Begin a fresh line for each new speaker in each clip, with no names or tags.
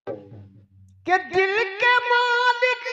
कि दिल के मालिक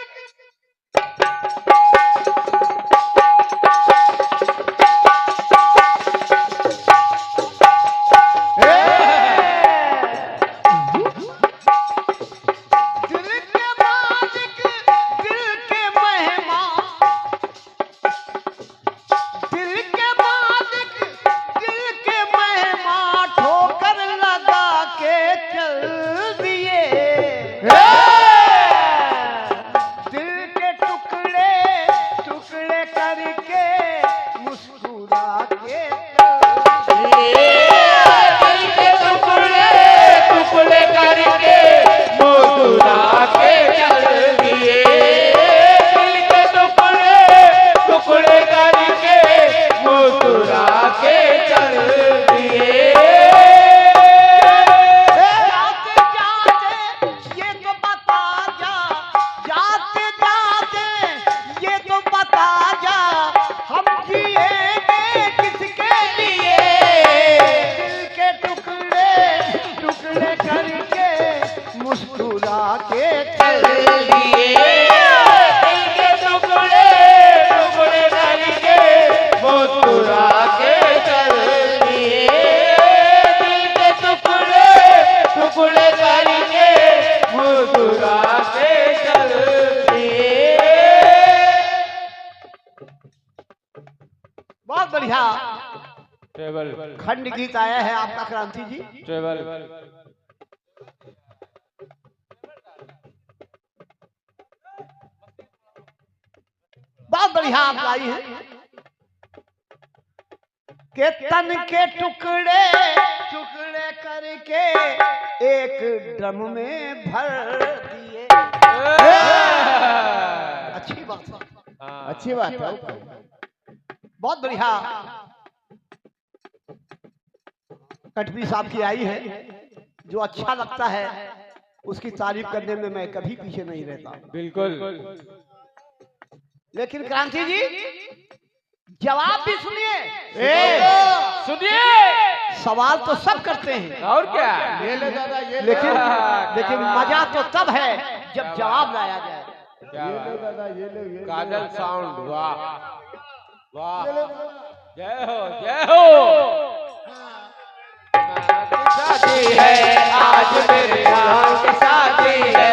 खंड गीत आया है आपका क्रांति जी। बहुत बढ़िया आप लाई है के तन के टुकड़े टुकड़े करके एक ड्रम में भर दिए। अच्छी बात है, अच्छी बात है, बहुत बढ़िया। कटवी साहब की आई है, जो अच्छा लगता है उसकी तारीफ करने में मैं कभी पीछे नहीं रहता।
बिल्कुल।
लेकिन क्रांति जी जवाब भी सुनिए,
सुनिए।
सवाल तो सब करते हैं
और क्या,
ये ले दादा ये लेकिन मजा तो तब है जब जवाब लाया जाए।
ये ले दादा ये काजल साउंड, वाह वाह, जय हो जय हो। शादी है आज मेरे यार की शादी है,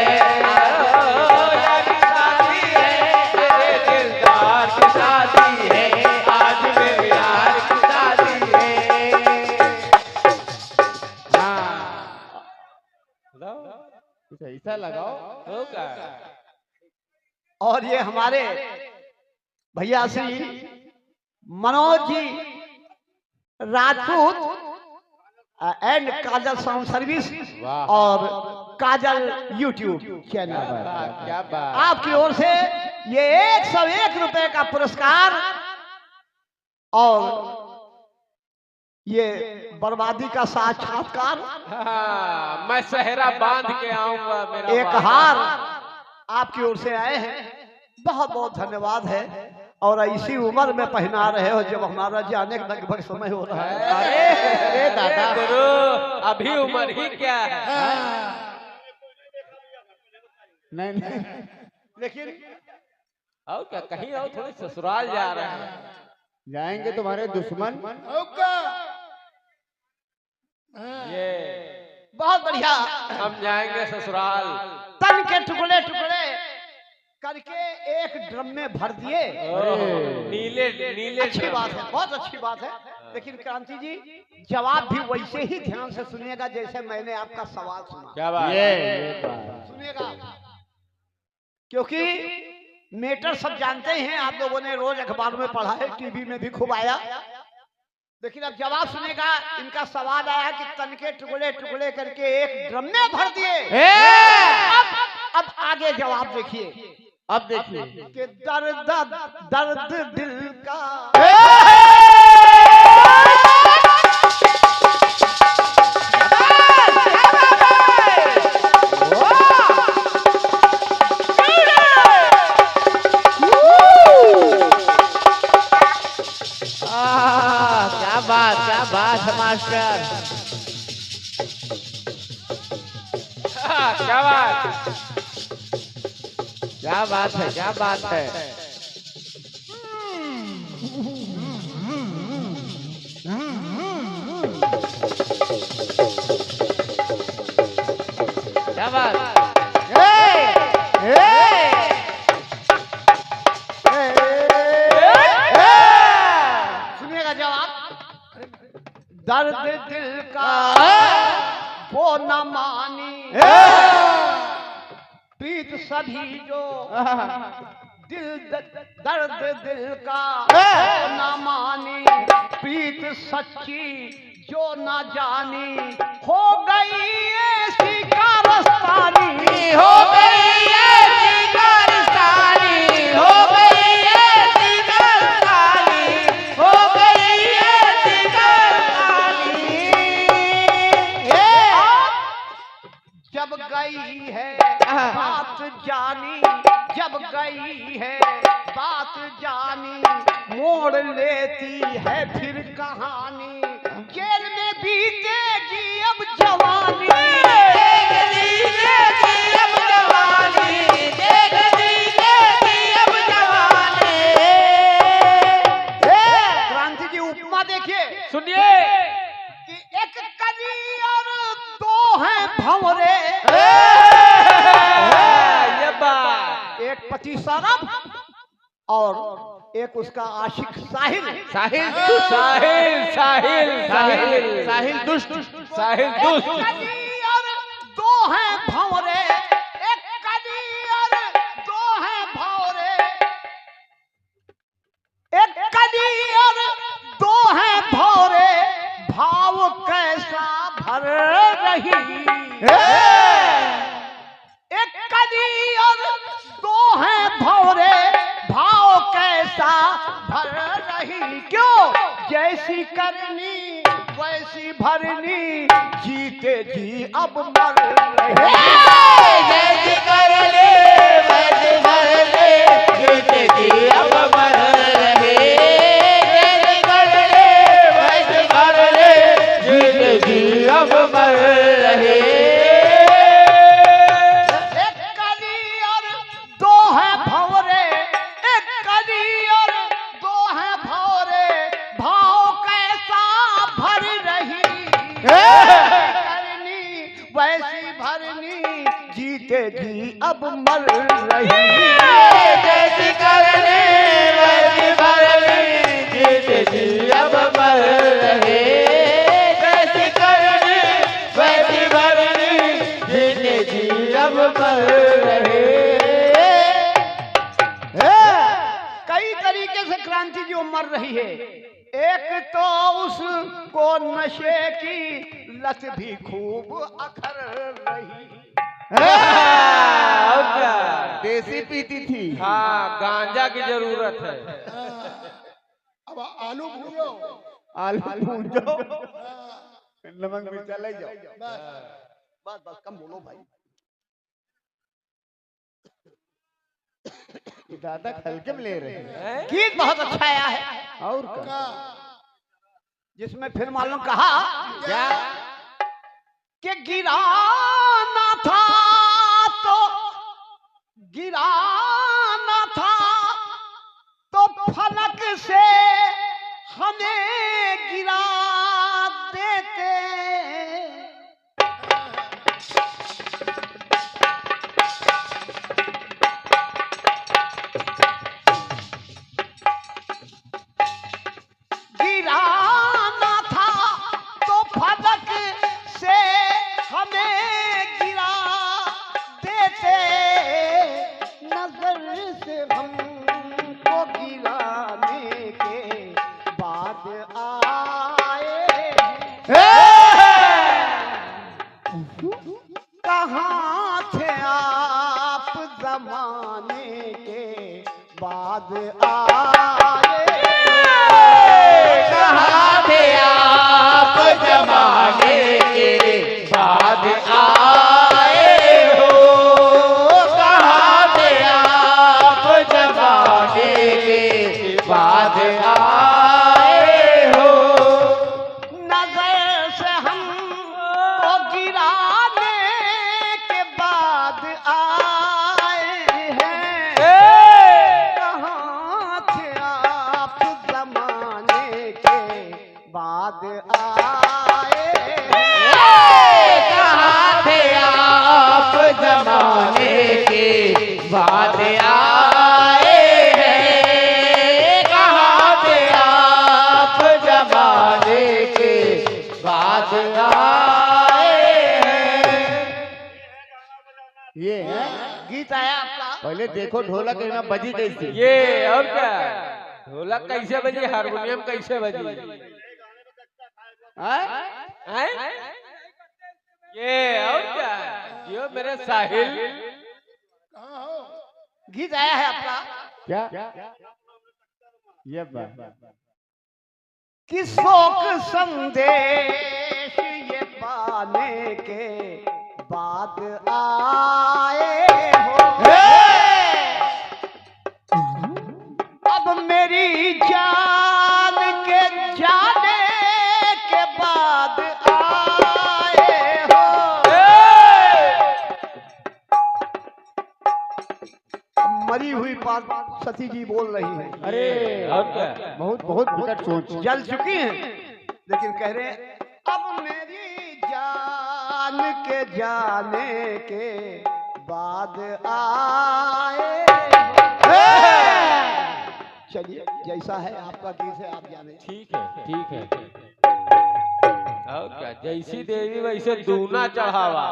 शादी है मेरे दिलदार की शादी है, आज मेरे यार की शादी है। कुछ ऐसा लगाओ होगा।
और ये हमारे भैया Shri Manoj ji Rajput and Kajal sound service और काजल यूट्यूब चैनल,
क्या बात,
आपकी ओर से ये 101 रुपए का पुरस्कार और ये बर्बादी का साक्षात्कार।
मैं सहरा बांध के आऊंगा, मेरा
एक हार आपकी ओर से आए हैं, बहुत बहुत धन्यवाद है। और इसी उम्र में पहना रहे हो जब हमारा जाने का लगभग समय हो रहा है।
अरे दादा गुरु, अभी उम्र ही क्या है।
नहीं लेकिन
और क्या, कहीं और थोड़ी ससुराल जा रहे हैं।
जाएंगे तुम्हारे दुश्मन।
ये
बहुत बढ़िया,
हम जाएंगे ससुराल।
तन के टुकड़े टुकड़े करके एक ड्रम में भर दिए।
नीले नीले,
अच्छी बात है, बहुत अच्छी बात है। लेकिन क्रांति जी जवाब भी वैसे ही ध्यान से सुनिएगा जैसे मैंने आपका सवाल सुना।
क्या बात,
सुनिएगा, क्योंकि मेटर सब जानते हैं, आप लोगों ने रोज अखबार में पढ़ा है, टीवी में भी खूब आया। लेकिन अब जवाब सुनेगा, इनका सवाल आया कि तन के टुकड़े टुकड़े करके एक ड्रम में भर दिए। अब आगे जवाब देखिए, अब देखिए कि दर्द दर्द दिल का क्या बात है मास्टर,
क्या बात, क्या बात है, क्या बात है। क्या बात।
सुनिएगा जवाब। दर्द दिल का वो न मानी, प्रीत सभी जो दर्द दिल का वो न मानी, प्रीत सच्ची जो न जानी, हो गई ऐसी कारस्तानी,
हो गई ऐसी कारस्तानी, हो गई ऐसी कारस्तानी, हो गई ऐसी कारस्तानी।
जब गई है बात जानी, जब गई है बात जानी, मोड़ लेती है फिर कहानी, जेल में बीतेगी अब जवानी,
देख लीजिए अब जवानी, देख लीजिए अब जवानी।
क्रांति जी उपमा देखिए,
सुनिए
कि एक कली और दो हैं भंवरे,
ये बात।
एक पति सौरभ और एक उसका आशिक साहिल।
साहिल साहिल साहिल साहिल साहिल दुष्ट, साहिल दुष्ट।
एक कली और दो हैं भंवरे, एक कली और दो हैं भंवरे, एक कली और दो हैं भंवरे, भाव कैसा भर रही, एक कली और दो हैं भंवरे, भाव कैसा भर रही, क्यों जैसी करनी वैसी भरनी, जीते जी अब मर रहे,
जैसी कर ले वैसी भर ले, जीते जी अब मर रहे, जैसी कर ले वैसी भर ले, जीते जी अब मर रहे।
एक कली और दो हैं भंवरे, एक कली और दो हैं भंवरे, भाव कैसा भर रही, करनी वैसी भरनी, जीते जी अब मर रही,
जैसी करनी वैसी भरनी, जीते जी अब मर रहे, जैसी करनी वैसी भरनी, जीते जी अब मर रहे।
कई तरीके से क्रांति जी मर रही है। एक तो उसको नशे की लत भी खूब अखर रही,
और क्या,
देसी पीती थी।
हाँ गांजा की जरूरत है।
अब आलू भूंजो, आलू भूंजो, नमक मिर्चा ले जाओ,
बस बस कम बोलो भाई।
दादा हल्के में ले रहे हैं।
गीत बहुत अच्छा आया है,
और क्या?
जिसमें फिर मालूम कहा
क्या
कि गिराना था तो गिराना था तो फलक से हमें गिरा देते, गिराना था तो फलक से हमें गिरा देते, नजर से हमको गिराने के बाद आए, कहाँ थे आप जमाने के बाद आए,
कहाँ थे आप जमाने के बाद आए हो, कहाँ थे आप जमाने के बाद आए हो।
नजर से हमको गिराने के बाद
ये है
गीत आया आपका।
पहले देखो ढोलक ना बजी कैसे।
ये और क्या, ढोलक कैसे बजी, हारमोनियम कैसे बजी, हैं? ये और क्या, ये मेरे साहिल
गीत आया है आपका।
क्या ये बात
कि शोक संदेश ये पाने के बाद आए हो, अब मेरी जान के जाने के बाद आए हो। मरी हुई सती जी बोल रही है।
अरे
और क्या,
बहुत बहुत विकट सोच।
जल चुकी हैं लेकिन कह रहे हैं अब मेरी जान के जाने के बाद आए। चलिए जैसा है आपका गीत है आप जाने।
ठीक है ठीक है, और क्या, जैसी देवी वैसे दूना चढ़ावा।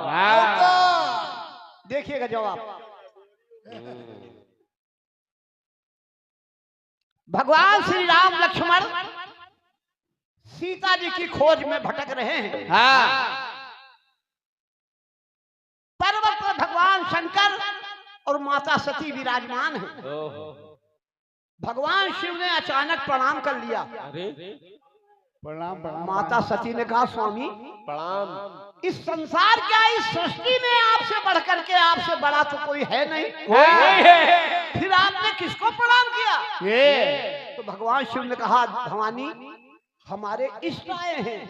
देखिएगा जवाब। भगवान श्री राम लक्ष्मण सीता जी की खोज में भटक रहे हैं। पर्वत पर भगवान शंकर और माता सती विराजमान है। भगवान शिव ने अचानक प्रणाम कर लिया।
अरे
प्रणाम प्रणाम।
माता सती ने कहा स्वामी
प्रणाम,
इस संसार क्या इस सृष्टि में आपसे बढ़ करके आपसे बड़ा तो कोई है नहीं,
कोई नहीं है,
फिर आपने किसको प्रणाम किया?
ये
तो भगवान शिव ने कहा भवानी हमारे इष्ट आए हैं,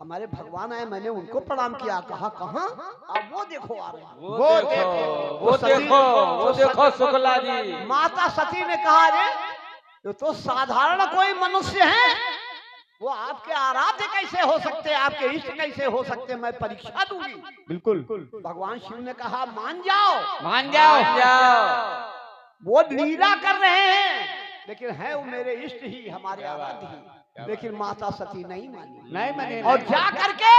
हमारे भगवान आए, मैंने उनको प्रणाम किया। कहा कहाँ? अब वो देखो आ रहे हैं।
वो देखो वो देखो वो देखो शुक्ला जी।
माता सती ने कहा अरे ये तो साधारण कोई मनुष्य है, वो आपके आराध्य कैसे हो सकते, आपके इष्ट कैसे हो सकते, मैं परीक्षा दूंगी।
बिल्कुल
भगवान शिव ने कहा मान जाओ
मान जाओ।
वो लीला कर रहे हैं लेकिन है वो मेरे इष्ट ही, हमारे आराध्य ही। लेकिन माता सती नहीं मानी,
नहीं माने।
और जा करके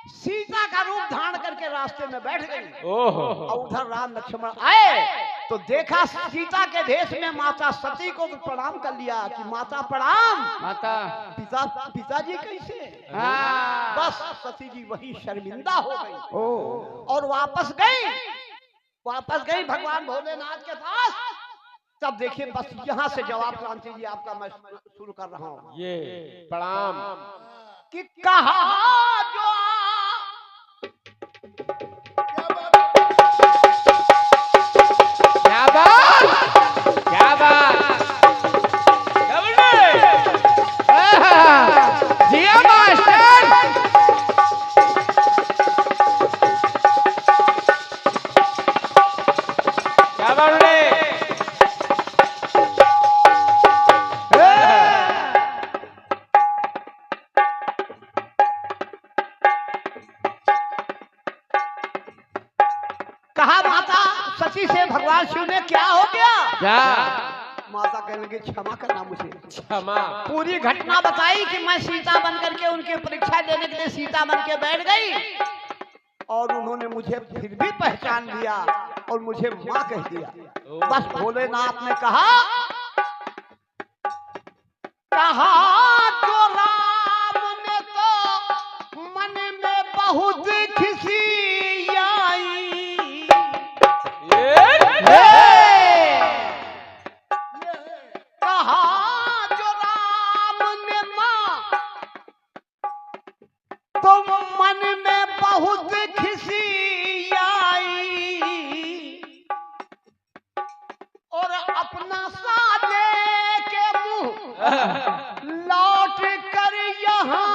सीता का रूप धारण करके रास्ते में बैठ गई। और उधर राम लक्ष्मण आए तो देखा सीता के भेष में माता सती को तो प्रणाम कर लिया कि माता प्रणाम।
माता
पिताजी कैसे?
हाँ।
बस सती जी वही शर्मिंदा हो गई
ओ
और वापस गई भगवान भोलेनाथ के पास। तब देखिए बस यहाँ से जवाब क्रांति जी आपका मैं शुरू कर रहा हूँ।
ये प्रणाम
कि कहा जो
क्या बात, क्या बात, जिया मास्टर। क्या बात है?
कहा माता सती से भगवान शिव ने क्या हो गया?
क्या?
माता कहने लगी क्षमा करना मुझे।
क्षमा।
पूरी घटना बताई कि मैं सीता बन करके उनकी परीक्षा देने के लिए सीता बन के बैठ गई और उन्होंने मुझे फिर भी पहचान लिया और मुझे माँ कह दिया। बस भोलेनाथ ने कहा तो राम ने तो मन में बहुत खुशी आई। कहा जो राम ने माँ तो मन में बहुत खुशी आई और अपना साले के मुंह लौट कर यहाँ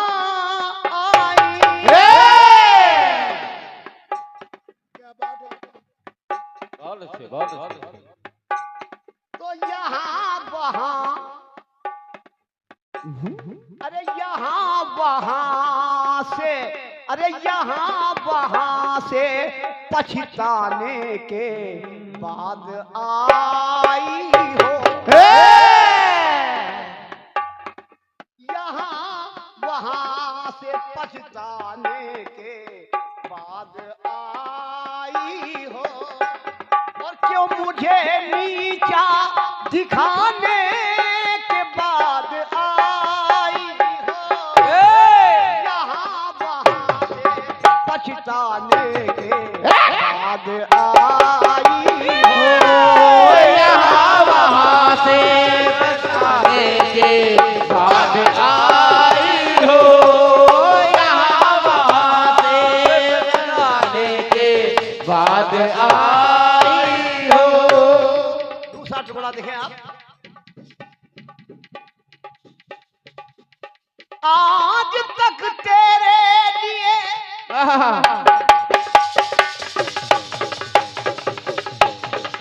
आई।
बहुत अच्छे, बहुत अच्छे।
तो यहाँ वहाँ अरे यहाँ वहाँ से पछताने के बाद आई हो। यहाँ वहाँ से पछताने के बाद आई मुझे नीचा दिखाने के बाद आई हो, यहाँ वहाँ से पछताने के बाद आई हो,
यहाँ वहाँ से बचाने के बाद आई हो, यहाँ वहाँ से बचाने के बाद आई हो।
दूसरा टुकड़ा देखें आप। आज तक तेरे लिए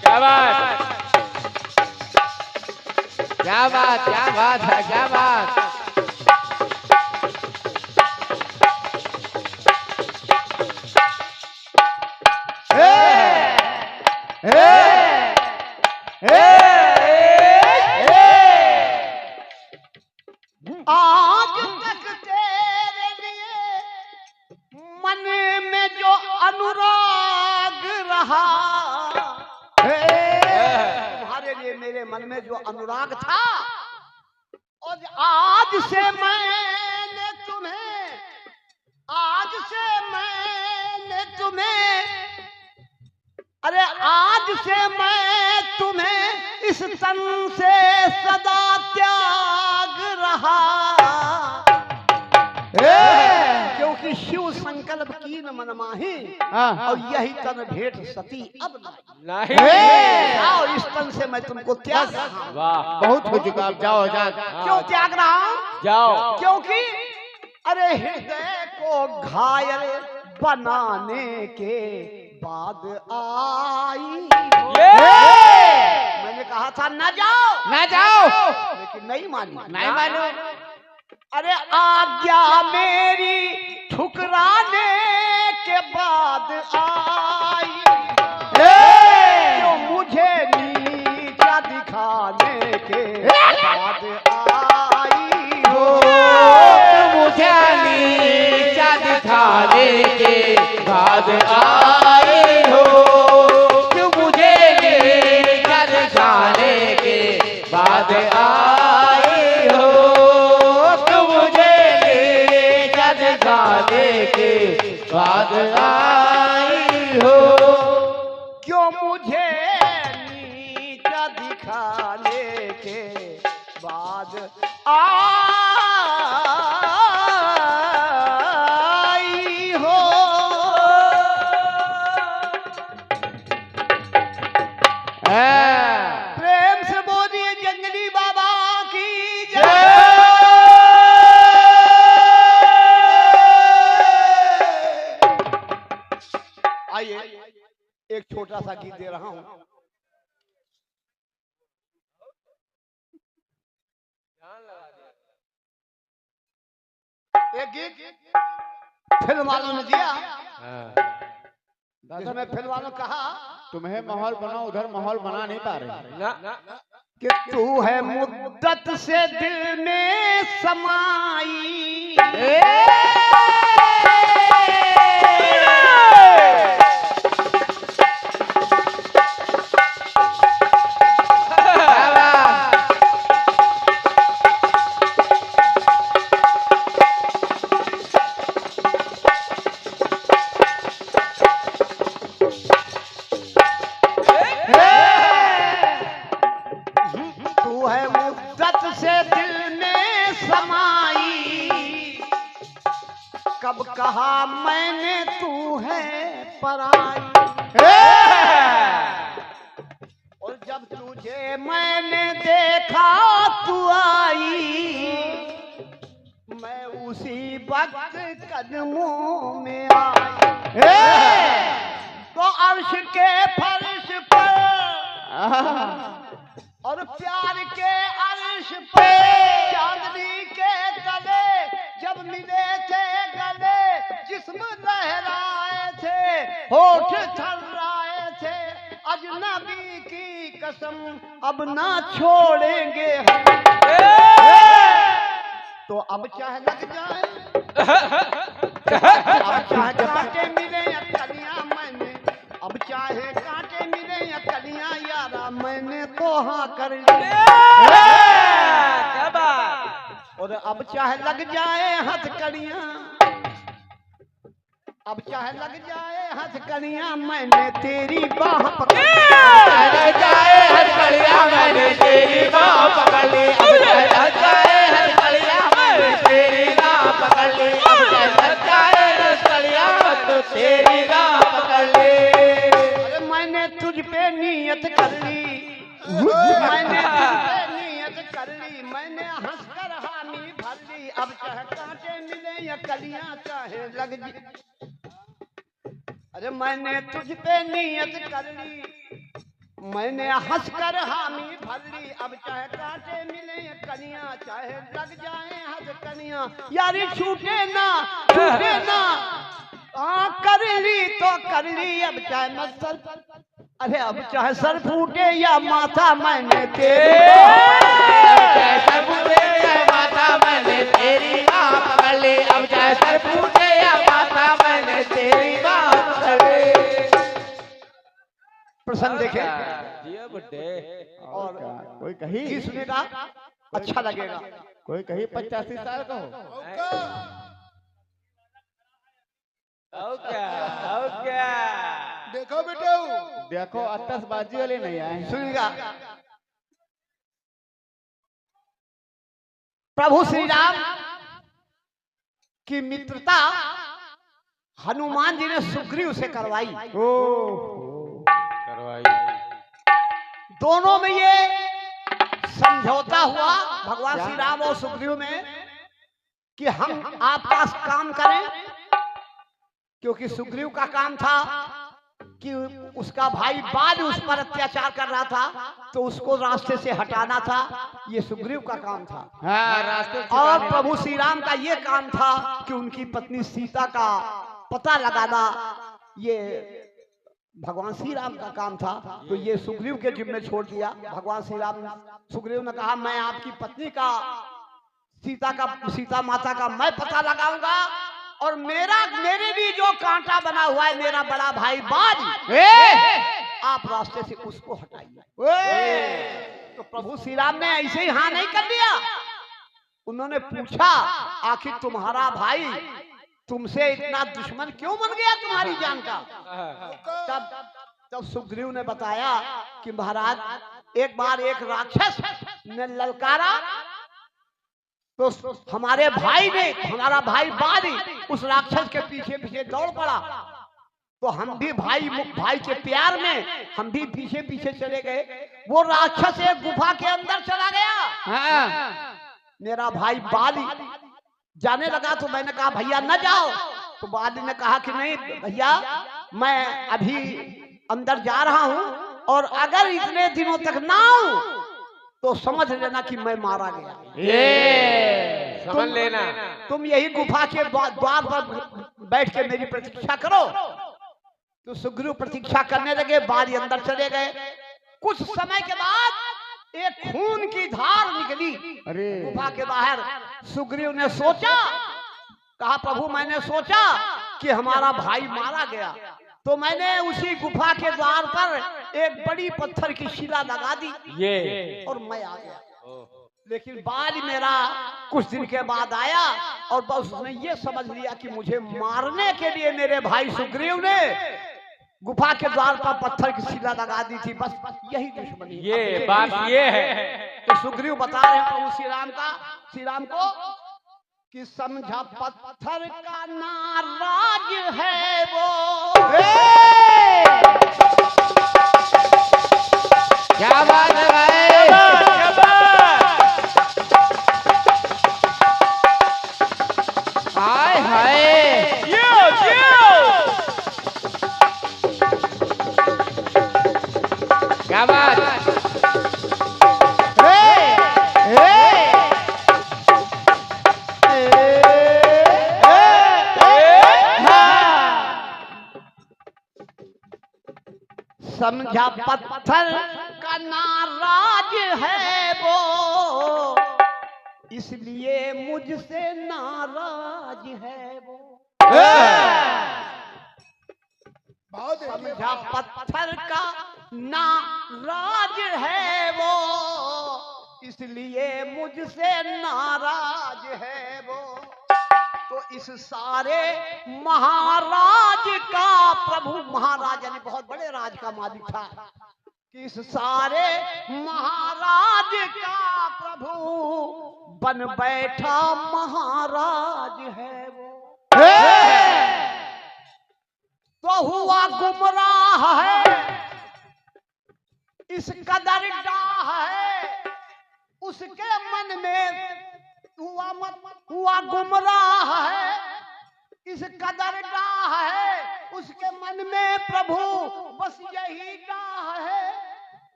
क्या बात, क्या बात, क्या बात है, क्या बात।
आज तक तेरे लिए मन में जो अनुराग रहा, तुम्हारे लिए मेरे मन में जो अनुराग था, और आज से मैंने तुम्हें अरे आज से मैं तुम्हें इस तन से सदा त्याग रहा, क्योंकि शिव संकल्प कीन मन माही, और यही तन भेंट सती अब नहीं। आओ, इस तन से मैं तुमको त्याग रहा हूं।
वाह,
बहुत हो चुका, अब जाओ जा।
क्यों त्याग रहा हूं?
जाओ।
क्योंकि अरे हृदय को घायल बनाने के बाद आई हो। मैंने कहा था न जाओ,
ना जाओ,
लेकिन नहीं मानी।
नहीं मानो।
अरे आज्ञा मेरी ठुकराने के बाद आई, जो मुझे नीचा दिखाने के बाद आई हो,
मुझे नीचा दिखाने के बाद आई हो, तू मुझे नीचा दिखाने के बाद आई हो, तू मुझे नीचा दिखाने के बाद आई हो।
क्यों मुझे नीचा दिखाने के बाद आई हो। प्रेम से बोलिए जंगली बाबा की जय। आइए एक छोटा सा गीत दे रहा हूं। एक गीत फिल्म वालों ने दिया, जिसमें फिल्म वालों ने कहा
तुम्हें माहौल बनाओ, उधर माहौल बना नहीं पा रहे।
कि तू है मुद्दत से दिल में समाई, तू है मुद्दत से दिल में समाई, कब कहा मैंने तू है पराई, और जब तुझे मैंने देखा तू आई, मैं उसी वक्त कदमों में आई, तो अर्श के फर्श पर और प्यार के अर्श पे चांदनी के तले जब मिले थे गले, जिस्म लहराए थे, होठ थर्राए थे, अजनबी की कसम अब ना छोड़ेंगे हम, तो अब चाहे लग जाए, अब चाहे कांटे मिले या कलियां, मैंने अब चाहे कांटे मिले या कलियां, यार तो हाँ कर ली।
क्या बात।
और अब चाहे लग जाए हथकड़ियां, अब चाहे लग जाए हथकड़ियां, मैंने तेरी बाह पकड़ ली।
लग जाए हथकड़ियां, मैंने तेरी बाह पकड़ ली। अब लग जाए हथकड़ियां, मैंने तेरी राह पकड़ ली। अब लग जाए हथकड़ियां, तो तेरी राह पकड़ ली।
अरे मैंने तुझ पे नियत कर ली, मैंने तुझ पे नियत कर ली, मैंने हंसकर हामी भर ली। अब चाहे कांटे मिले या कलियां चाहे लग जी। अरे मैंने तुझ पे नियत कर ली, मैंने हंसकर हामी भर ली। अब चाहे कांटे मिले या कलियां चाहे लग जाए हथकड़ियां, यारी छूटे ना छूटे ना। हाँ कर ली तो कर ली। अब चाहे मैं सर, अरे अब चाहे सर फूटे या माथा, मैंने तेरी
सर फूटे या माथा, मैंने तेरी बाह पकड़ ली। अब चाहे सर फूटे या माथा, मैंने तेरी बाह पकड़ ली।
प्रसंग देखे
जिया बुड्ढे।
और क्या? कोई कही
की सुनेगा अच्छा लगेगा।
कोई कही 85 साल का हो।
क्या
देखो बेटे,
देखो आतशबाजी वाले नहीं आए।
सुनेगा प्रभु श्री राम की मित्रता हनुमान जी ने सुग्रीव से करवाई।
करवाई।
दोनों में ये समझौता हुआ भगवान श्री राम और सुग्रीव में कि हम आपका काम करें, क्योंकि सुग्रीव का काम था कि उसका भाई बाल उस पर अत्याचार कर रहा था, तो उसको रास्ते से हटाना था। ये सुग्रीव का काम था।
हाँ, रास्ते से
और
छुड़ाने
प्रभु श्री राम का ये काम था कि उनकी पत्नी सीता का पता लगाना, ये भगवान श्री राम का काम था। तो ये सुग्रीव के जिम्मे छोड़ दिया। भगवान श्री राम, सुग्रीव ने कहा मैं आपकी पत्नी का, सीता माता का मैं पता लगाऊंगा, और मेरे लिए जो कांटा बना हुआ है मेरा बड़ा भाई बाज, आप रास्ते से उसको हटाइए। तो प्रभु श्री राम ने ऐसे ही हाँ नहीं कर दिया। उन्होंने पूछा आखिर तुम्हारा भाई तुमसे इतना दुश्मन क्यों बन गया तुम्हारी जान का? तब सुग्रीव ने बताया कि महाराज एक बार एक राक्षस ने ललकारा, तो हमारे भाई ने, हमारा भाई बाली उस राक्षस के पीछे पीछे दौड़ पड़ा। तो हम भी भाई के प्यार में हम भी पीछे पीछे चले गए। वो राक्षस एक गुफा के अंदर चला गया। मेरा भाई बाली जाने लगा, तो मैंने कहा भैया न जाओ। तो बाली ने कहा कि नहीं भैया, मैं अभी अंदर जा रहा हूं, और अगर इतने दिनों तक ना आऊं तो समझ लेना कि मैं मारा गया।
समझ लेना।
तुम यही गुफा के द्वार पर बैठ के मेरी प्रतीक्षा करो। तो सुग्रीव प्रतीक्षा करने लगे, बाली अंदर चले गए। कुछ समय के बाद एक खून की धार निकली गुफा के बाहर। सुग्रीव ने सोचा, कहा प्रभु मैंने सोचा कि हमारा भाई मारा गया, तो मैंने उसी गुफा के द्वार पर एक बड़ी पत्थर की शिला लगा दी और मैं आ गया। लेकिन बाली मेरा कुछ दिन के बाद आया और बस उसने ये समझ लिया कि मुझे मारने के लिए मेरे भाई सुग्रीव ने गुफा के द्वार पर पत्थर की शिला लगा दी थी। बस यही दुश्मनी।
ये बात ये है।
तो सुग्रीव बता रहे हैं प्रभु श्री राम को कि समझा पत्थर का नाराज है वो।
क्या बात है भाई? हाय हाय, क्या बात?
समझा पत्थर का नाराज है वो, इसलिए मुझसे नाराज है वो। समझा पत्थर का नाराज है वो, इसलिए मुझसे नाराज है वो। तो इस सारे महाराज का प्रभु, महाराज यानी बहुत बड़े राज का मालिक था, कि इस सारे महाराज का प्रभु बन बैठा महाराज है वो। तो हुआ गुमराह है, इस कदर डाह है, उसके मन में हुआ गुमराह है, इस कदर डाह है, उसके मन में प्रभु बस यही डाह है,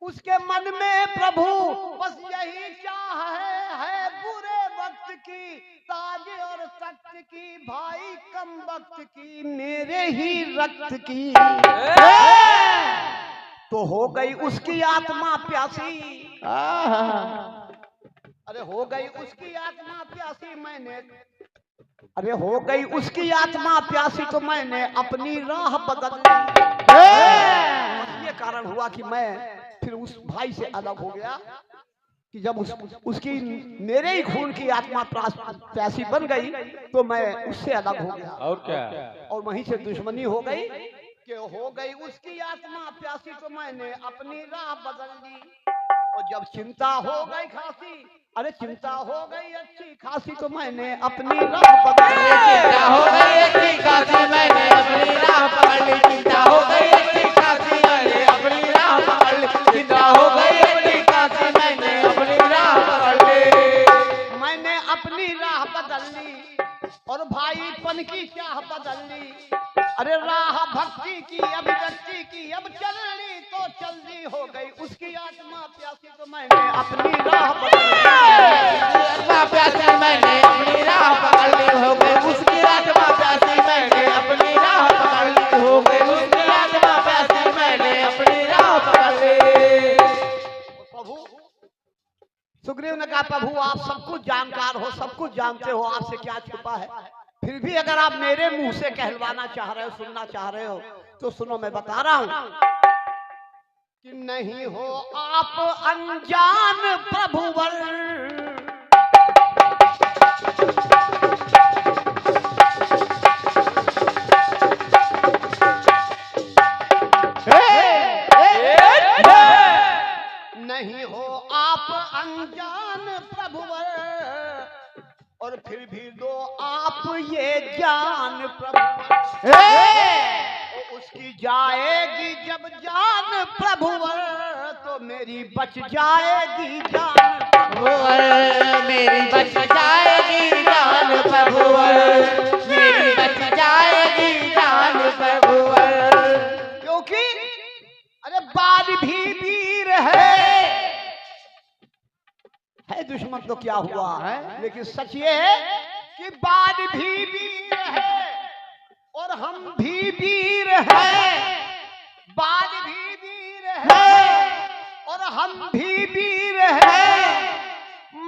उसके मन में प्रभु बस यही चाह है बुरे वक्त की, ताज और तख्त की, भाई कम वक्त की, मेरे ही रक्त की। तो हो गई उसकी आत्मा प्यासी, अरे हो गई उसकी आत्मा प्यासी, मैंने, अरे हो गई उसकी आत्मा प्यासी, तो मैंने अपनी राह बदल ली। ये कारण हुआ कि मैं फिर उस भाई से अलग हो गया, कि जब उसकी मेरे ही खून की आत्मा प्यासी बन गई, तो मैं उससे अलग हो गया।
और क्या,
और वहीं से दुश्मनी हो गई, कि हो गई उसकी आत्मा प्यासी, तो मैंने अपनी राह बदल दी। और जब चिंता हो गई खासी, अरे चिंता हो गई अच्छी खासी, तो मैंने अपनी राह बदल ली।
चिंता हो गई अच्छी खासी, मैंने अपनी राह पकड़ ली। चिंता हो गई अच्छी खासी, मैंने अपनी राह पकड़ ली। चिंता हो गई अच्छी खासी, मैंने अपनी राह पकड़ ली।
मैंने अपनी राह बदल ली और भाईपन की चाह बदल ली। अरे राह भक्ति की, अभिव्यक्ति की, अब चलनी तो जल्दी हो गई उसकी आत्मा प्यासी, तो मैंने अपनी राह बदल ली।
आत्मा प्यासी, मैंने अपनी राह पकड़ ली। हो गई उसकी आत्मा प्यासी, मैंने अपनी राह पकड़ ली। हो गई उसकी आत्मा प्यासी, मैंने अपनी राह पकड़ ली।
प्रभु सुग्रीव ने कहा, प्रभु आप सब कुछ जानकार हो, सब कुछ जानते हो, आपसे क्या छुपा है, फिर भी अगर आप मेरे मुंह से कहलवाना चाह रहे हो, सुनना चाह रहे हो, तो सुनो मैं बता रहा हूं कि नहीं हो आप अनजान प्रभुवर, नहीं हो आप अनजान प्रभुवर, और फिर भी दो आप ये जान प्रभुवर। उसकी जाएगी जब जान प्रभुवर, तो मेरी बच जाएगी जान
प्रभुवर। मेरी बच जाएगी जान प्रभुवर। मेरी बच जाएगी जान प्रभुवर।
क्योंकि अरे बाल भी वीर है दुश्मन तो क्या हुआ है, लेकिन सच ये है कि बाल भी वीर है और हम भी वीर हैं। बाल भी वीर है और हम भी वीर हैं,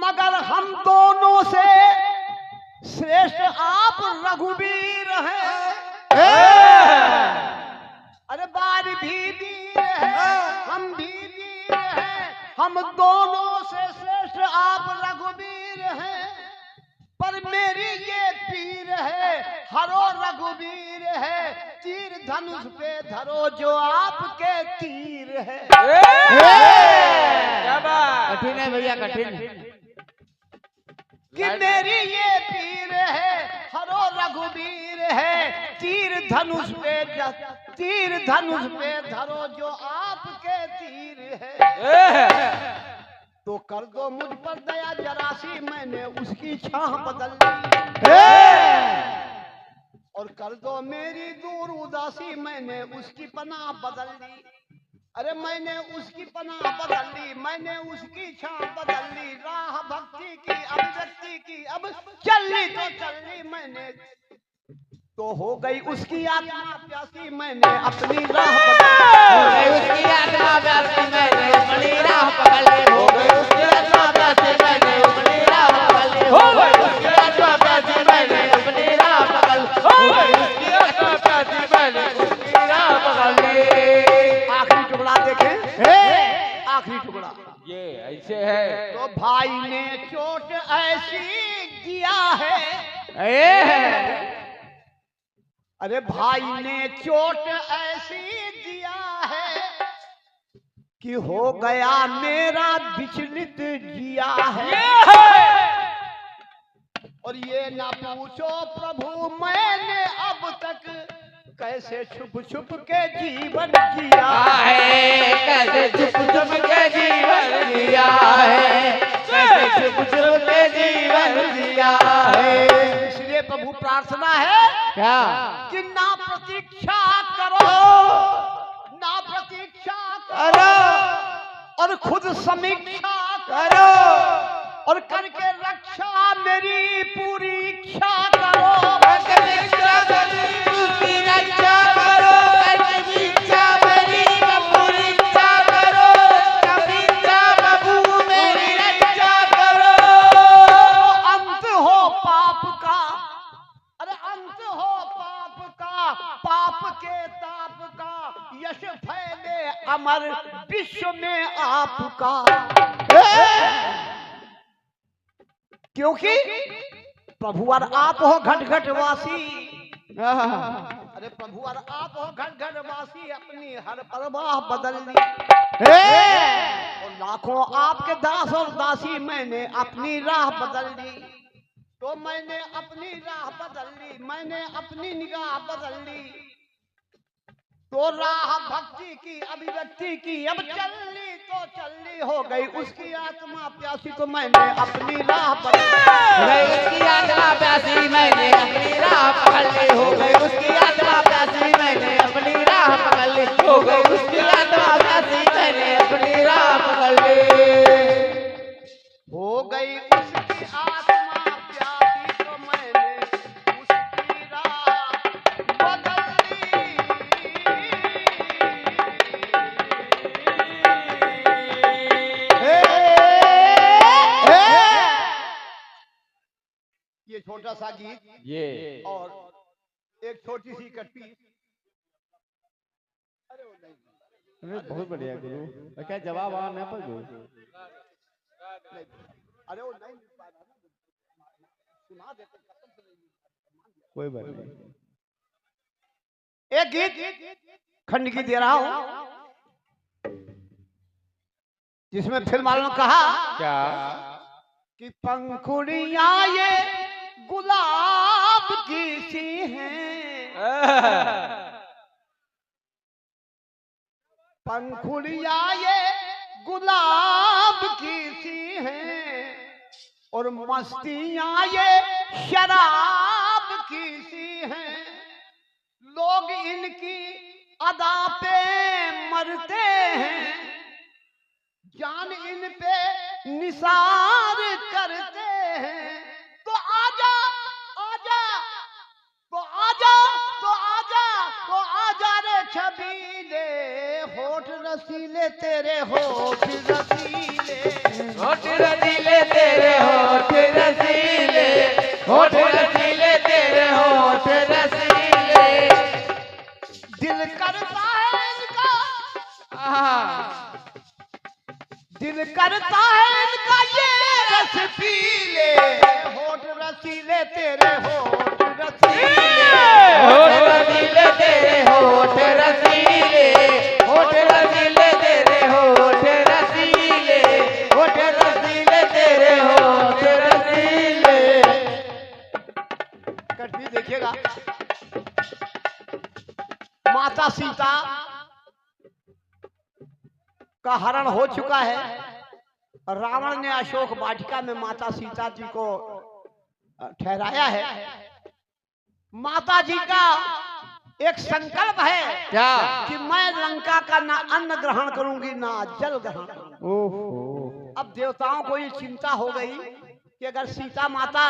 मगर हम दोनों से श्रेष्ठ आप रघुवीर हैं। अरे बाल भी वीर है, हम भी वीर हैं, हम दोनों से श्रेष्ठ आप रघुवीर हैं। पर मेरी ये पीर है, हरो रघुवीर है, तीर धनुष पे धरो जो आपके तीर है।
कठिन है भैया, कठिन
कि मेरी ये पीर है, हरो रघुवीर है, तीर धनुष पे धरो जो आपके तीर है। तो कर दो मुझ पर दया जरा सी, मैंने उसकी छाह बदल दी। और कर दो मेरी दूर उदासी, मैंने उसकी पनाह बदल दी। अरे मैंने उसकी पनाह बदल ली, मैंने उसकी छाह बदल ली। राह भक्ति की, अभिव्यक्ति की, अब चलनी तो चलनी मैंने, तो हो गई उसकी आत्मा प्यासी, मैंने अपनी राह
पकड़ ली। उसकी आत्मा प्यासी, मैंने अपनी राह पकड़ ली। हो गई उसकी आत्मा प्यासी, मैंने अपनी राह पकड़ ली। हो गई उसकी आत्मा प्यासी, मैंने अपनी राह पकड़ ली। हो गई उसकी आत्मा प्यासी, मैंने अपनी राह पकड़ ली।
आखिरी टुकड़ा देखें, आखिरी टुकड़ा।
ये ऐसे है।
तो भाई ने चोट ऐसी दिया है, अरे भाई ने चोट ऐसी दिया है कि हो गया मेरा विचलित जिया है। और ये ना पूछो प्रभु मैंने अब तक कैसे छुप छुप के जीवन जिया
है, कैसे छुप छुप के जीवन जिया है, कैसे छुप छुप के जीवन जिया है।
इसलिए प्रभु प्रार्थना है
क्या?
कि ना प्रतीक्षा करो, ना प्रतीक्षा
करो
और खुद समीक्षा
करो,
और करके रक्षा मेरी पूरी इच्छा करो।
रक्षा मेरी रक्षा करो, इच्छा मेरी पूरी इच्छा करो, कभी इच्छा प्रभु मेरी रक्षा करो।
अंत हो पाप का, अरे अंत हो पाप का, पाप के ताप का, यश फैले अमर विश्व में आपका। क्योंकि प्रभु और आप हो घट घट वासी, अरे प्रभु और आप हो घट घट वासी, अपनी हर परवाह बदल ली। और लाखों आपके दास और दासी, मैंने अपनी राह बदल ली। तो मैंने अपनी राह बदल ली, मैंने अपनी निगाह बदल ली। तो राह भक्ति की अभिव्यक्ति की अब चलनी तो चलनी हो गई, उसकी आत्मा प्यासी तो मैंने अपनी राह बदल ली।
उसकी आत्मा प्यासी मैंने अपनी राह पकड़ ली, हो गई उसकी आत्मा प्यासी मैंने अपनी राह पकड़ ली, हो गई उसकी आत्मा प्यासी मैंने अपनी राह पकड़ ली,
हो गई उसकी आत्मा प्यासी तो मैंने उसकी राह बदल ली। ये छोटा सा गीत
ये
और एक छोटी सी कटपी। अरे वो नहीं,
अरे बहुत बढ़िया गुरु। और क्या जवाब आ ना पर गुरु?
नहीं, अरे वो नहीं मिल पा रहा ना, सुना देते कसम से नहीं मिल पा रहा।
कोई बात नहीं।
एक गीत खंड की दे रहा हूं, जिसमें फिल्म वालों ने कहा
क्या?
कि पंखुड़ियां ये गुलाब की सी हैं, पंखुड़ियां ये गुलाब की सी हैं, और मस्तियां ये शराब की सी हैं। लोग इनकी अदा पे मरते हैं, जान इन पे निसार करते हैं। तो आजा आजा, तो आजा, तो आजा, तो आजा रे छबीले, होठ रसीले तेरे होठ रसीले,
होठ रसीले तेरे होठ रसीले, होठ रसीले तेरे होठ रसीले,
दिल करता है इनका, दिल करता है इनका ये रस पीले, होठ रसीले तेरे होठ रसीले,
होठ रसीले तेरे होठ रसीले, होठ रसीले तेरे होठ रसीले, होठ रसीले तेरे होठ रसीले।
कटवी देखिएगा, माता सीता का हरण हो चुका है। रावण ने अशोक वाटिका में माता सीता जी को ठहराया है। माता जी का एक संकल्प है
क्या?
कि मैं लंका का ना अन्न ग्रहण करूंगी ना जल ग्रहण करूंगी।
ओहो।
अब देवताओं को ये चिंता हो गई कि अगर सीता माता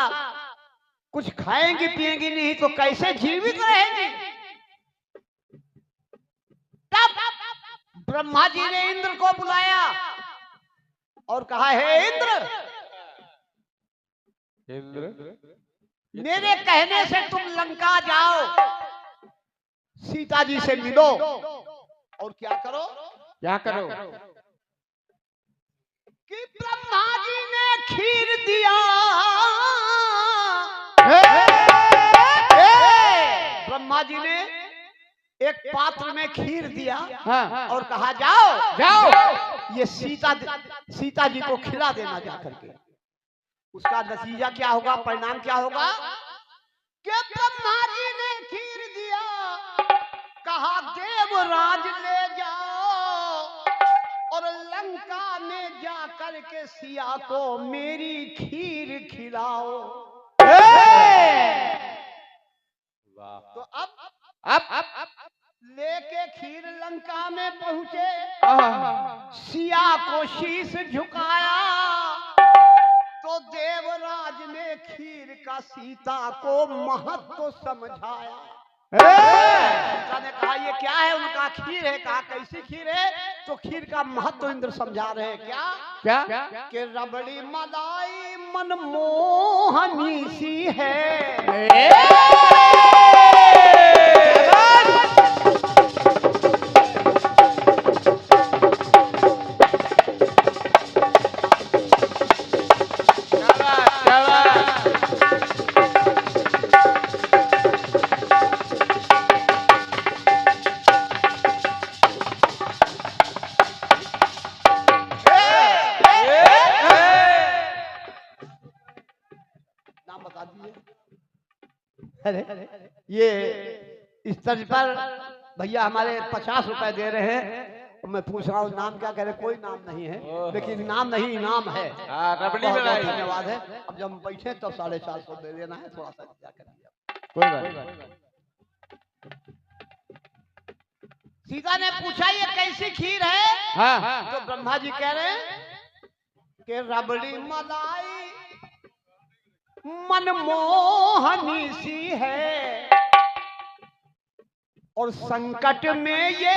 कुछ खाएंगी पिएंगी नहीं तो कैसे जीवित रहेंगी। तब ब्रह्मा जी ने इंद्र को बुलाया और कहा, हे इंद्र, मेरे कहने से तुम लंका जाओ, सीता जी से मिलो और क्या करो,
क्या करो?
कि ब्रह्मा जी ने खीर दिया, ब्रह्मा जी ने एक पात्र में खीर दिया
हाँ।
और कहा जाओ
जाओ।
ये सीता जी को खिला देना जा करके। उसका नतीजा क्या होगा, परिणाम क्या होगा कि ब्रह्मा जी ने खीर दिया, कहा देवराज ले जाओ और लंका में जा करके सिया को मेरी खीर खिलाओ। तो अब लेके खीर लंका में पहुंचे, सिया को शीश झुकाया, तो देवराज ने खीर का सीता को महत्व समझाया। सीता ने कहा ये क्या है, उनका खीर है। कहा कैसी खीर है, तो खीर का महत्व इंद्र समझा रहे हैं। क्या
क्या?
कि रबड़ी मलाई मनमोहनी सी है, ये इस तर्ज पर भैया हमारे 50 रुपए दे रहे हैं। मैं पूछ रहा हूँ नाम क्या कह रहे, कोई नाम नहीं है, लेकिन नाम नहीं इनाम है।
रबड़ी मलाई।
धन्यवाद है। अब जब हम बैठे तब 450 दे देना है, थोड़ा सा क्या करिए।
कोई बात।
सीता ने पूछा ये कैसी खीर है,
हाँ।
तो ब्रह्मा जी कह रहे हैं कि रबड़ी मलाई मनमोहनी सी है और संकट में ये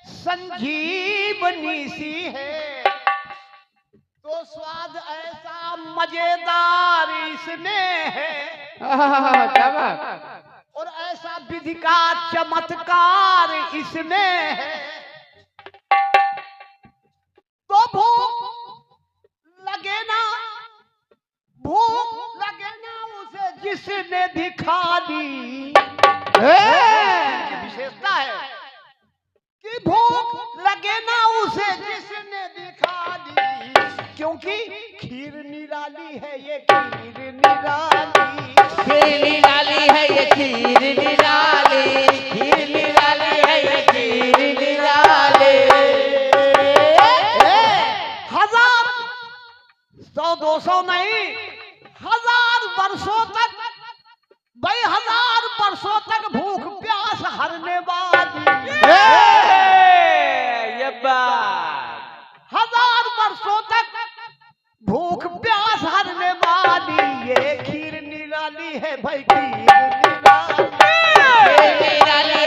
संजीवनी सी है, तो स्वाद ऐसा मजेदार इसमें है,
क्या बात?
और ऐसा विधि का चमत्कार इसमें है, तो भूख लगे ना उसे जिसने भी खा ली। विशेषता है कि भूख लगे ना उसे जिसने भी खा ली, क्योंकि खीर निराली है ये, खीर निराली,
खीर निराली है ये, खीर निराली, खीर निराली है ये, खीर निराली।
1000 100 200 नहीं, 1000 वर्षों तक, भाई 1000 वर्षों तक भूख प्यास हरने वाली,
ये बात
1000 वर्षों तक भूख प्यास हरने वाली ये खीर निराली है भाई, खीर
निराली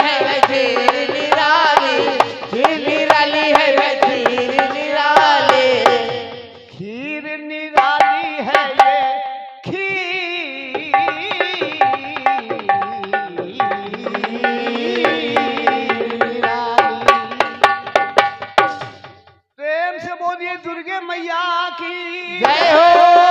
है भाई, खीर निराली, खीर निराली है भाई, खीर निराली,
खीर निराली है ये खीर निराली। प्रेम से बोलिए दुर्गे मैया की
जय हो।